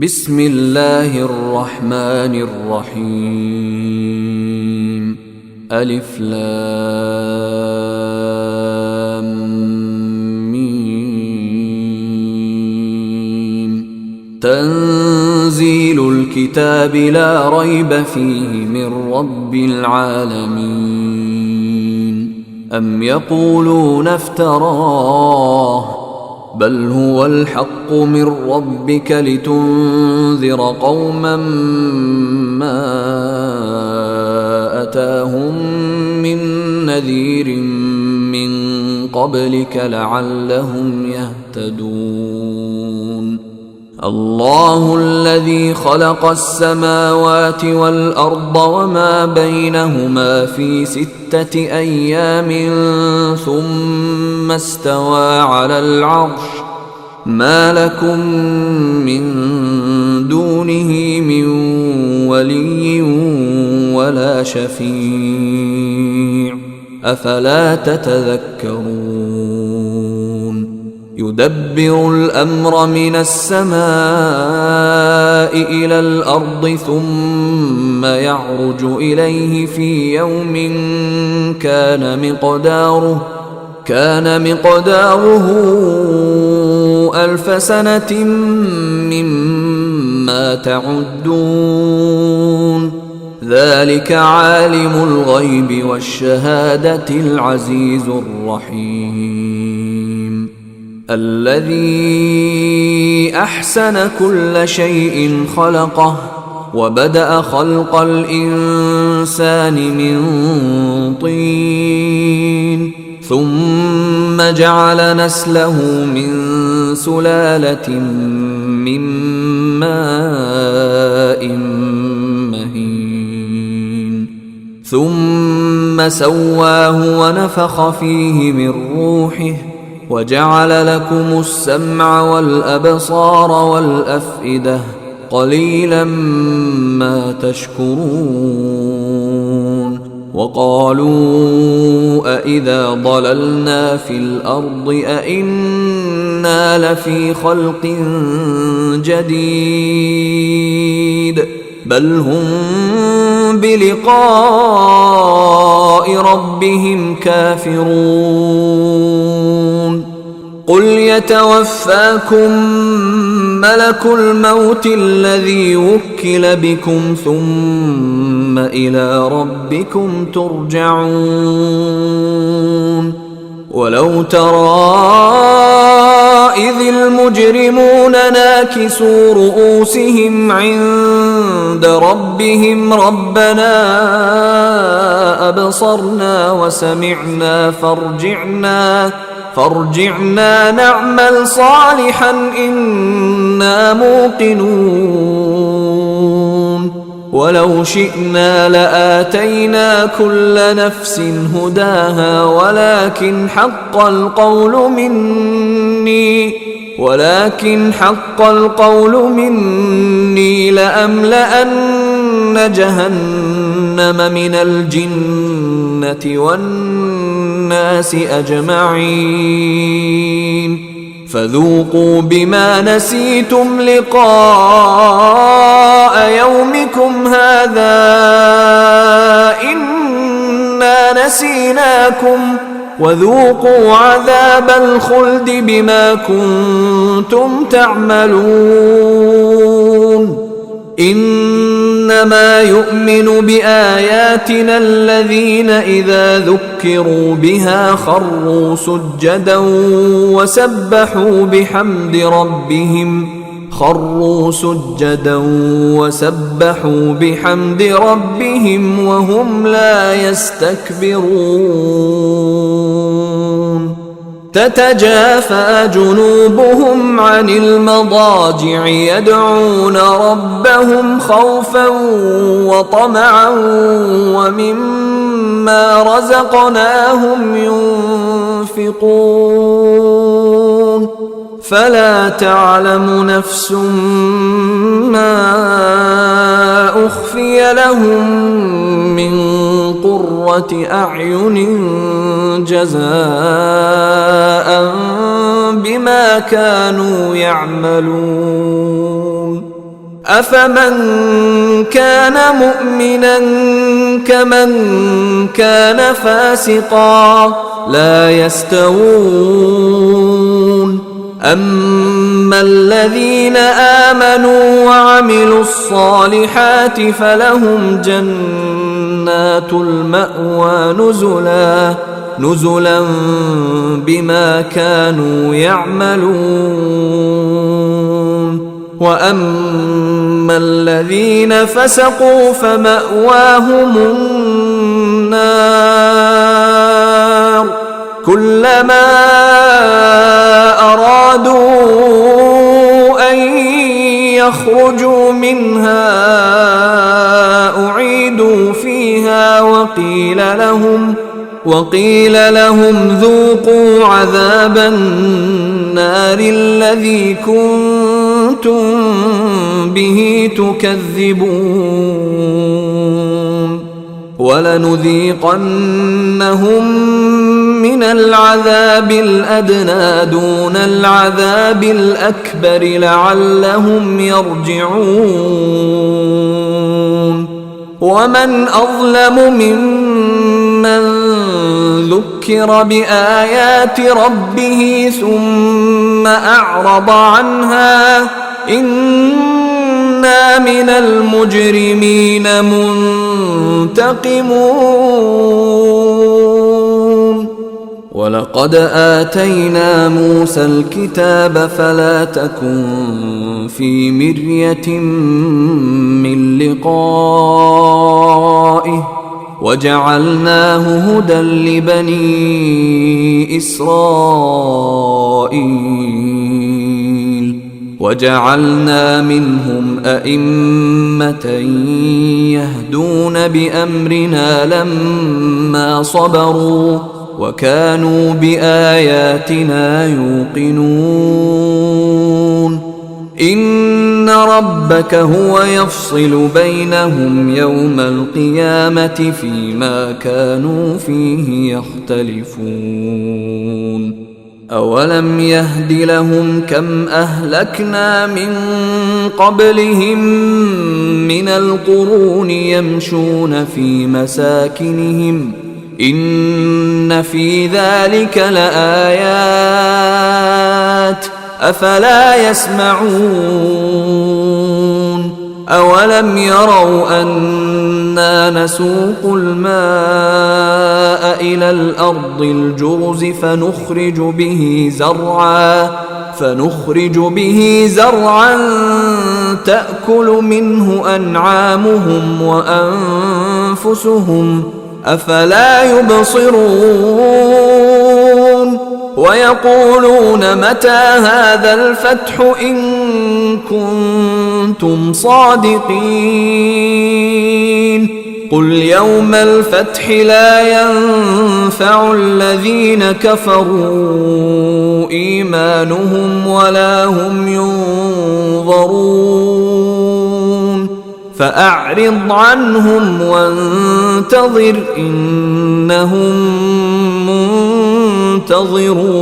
بسم الله الرحمن الرحيم. ألف لام ميم. تنزيل الكتاب لا ريب فيه من رب العالمين. أم يقولون افتراه بل هو الحق من ربك لتنذر قوما ما أتاهم من نذير من قبلك لعلهم يهتدون. الله الذي خلق السماوات والأرض وما بينهما في 6 أيام ثم استوى على العرش. ما لكم من دونه من ولي ولا شفيع أفلا تتذكرون. يدبر الأمر من السماء إلى الأرض ثم يعرج إليه في يوم كان مقداره 1000 سنة مما تعدون. ذلك عالم الغيب والشهادة العزيز الرحيم. الذي أحسن كل شيء خلقه وبدأ خلق الإنسان من طين ثم جعل نسله من سلالة من ماء مهين ثم سواه ونفخ فيه من روحه وجعل لكم السمع والأبصار والأفئدة قليلا ما تشكرون. وقالوا أإذا ضللنا في الأرض أإنا لفي خلق جديد بل هم بلقاء ربهم كافرون. قل يتوفاكم ملك الموت الذي وكل بكم ثم إلى ربكم ترجعون. ولو ترى إذ المجرمون ناكسوا رؤوسهم عند ربهم ربنا أبصرنا وسمعنا فارجعنا نعمل صالحا إنا موقنون. ولو شئنا لآتينا كل نفس هداها ولكن حق القول مني لأملأن جهنم من الجنة والناس أجمعين. فذوقوا بما نسيتم لقاء يومكم هذا إنا نسيناكم وذوقوا عذاب الخلد بما كنتم تعملون. إنما يؤمن بآياتنا الذين إذا ذكروا بها خروا سجدا وسبحوا بحمد ربهم وهم لا يستكبرون. تتجافى جنوبهم عن المضاجع يدعون ربهم خوفا وطمعا ومما رزقناهم ينفقون. فلا تعلم نفس ما أخفي لهم من قرة أعين جزاء بما كانوا يعملون. أفمن كان مؤمنا كمن كان فاسقا لا يستوون أما الذين آمنوا وعملوا الصالحات فلهم جنات المأوى نزلا بما كانوا يعملون وأما الذين فسقوا فمأواهم النار كلما أرادوا أن يخرجوا منها أعيدوا فيها وقيل لهم ذوقوا عذاب النار الذي كنتم به تكذبون ولنذيقنهم من العذاب الأدنى دون العذاب الأكبر لعلهم يرجعون ومن أظلم ممن ذكر بآيات ربه ثم أعرض عنها إنا من المجرمين منتقمون ولقد آتينا موسى الكتاب فلا تكن في مرية من لقائه وجعلناه هدى لبني إسرائيل وجعلنا منهم أئمة يهدون بأمرنا لما صبروا وكانوا بآياتنا يوقنون إن ربك هو يفصل بينهم يوم القيامة فيما كانوا فيه يختلفون أولم يهد لهم كم أهلكنا من قبلهم من القرون يمشون في مساكنهم إن في ذلك لآيات أفلا يسمعون أولم يروا أنا نسوق الماء إلى الأرض الجرز فنخرج به زرعا تأكل منه أنعامهم وأنفسهم أفلا يبصرون ويقولون متى هذا الفتح إن كنتم صادقين قل يوم الفتح لا ينفع الذين كفروا إيمانهم ولا هم ينظرون فأعرض عنهم وانتظر إنهم منتظرون